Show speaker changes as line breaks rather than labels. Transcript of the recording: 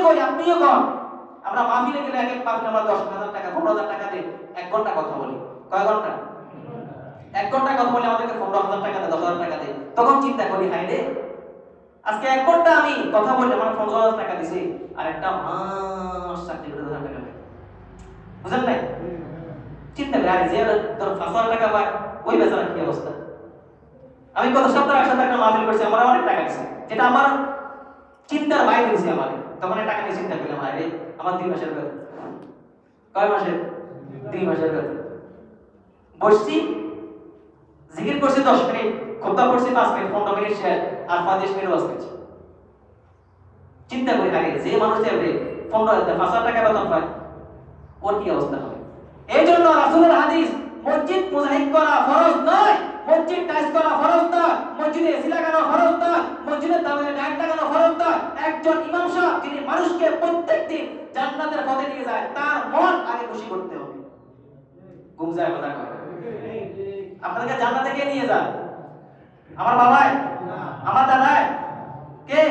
কই আপনিও কন। আমরা মাহফিলে গেলে এক এক মাহফিলে আমরা 10,000 টাকা 15,000 টাকা দিয়ে 1 ঘন্টা কথা বলি। কয় ঘন্টা? 1 ঘন্টা কথা বলে আমাদেরকে 15,000 টাকা দেয়, 10,000 টাকা দেয়। তখন চিন্তা করি, হায় রে, আজকে 1 ঘন্টা আমি কথা বলে আমার 15,000 টাকা দিছি, আর একটা মাস চাকরি করে 10,000 টাকা পাই। বুঝেন নাই? চিন্তা করি, আরে যে তোর 5,000 টাকা পায় ওই বেচারা কি অবস্থা। আমি গত সপ্তাহে একসাথে একটা মাহফিল করছি, আমার অনেক টাকা দিছে, যেটা আমার চিন্তার বাইরে দিছে আমার। তখন এই টাকা নিয়ে চিন্তা করলাম, আরে আমার 2 মাসের বেতন। কয় মাসের? 2 মাসের বেতন। বসছি, জিকির করছি 10 মিনিট, খুতবা করছি 5 মিনিট, 15 মিনিট শেষ, আর 35 মিনিট ওয়াজ করছি। চিন্তা করি, আরে যে মানুষ যাবে 5,000 টাকা বেতন পায়, ওর কি অবস্থা হবে। এই জন্য রাসূলের হাদিস, মসজিদ মুজাহিদ করা ফরজ নয়, মসজিদ টাইস করা ফরজ নয়, মসজিদে এসি লাগানো ফরজ নয়, মসজিদের দামে লাইট লাগানো ফরজ নয়। একজন ইমাম সাহেব যিনি মানুষকে প্রত্যেকদিন জান্নাতের পথে নিয়ে যায়, তার মন আগে খুশি করতে হবে। ঘুম যায় কথা কয়, আপনাদেরকে জান্নাতে কে নিয়ে যায়? আমার বাবাই? আমার দাদাই? কে?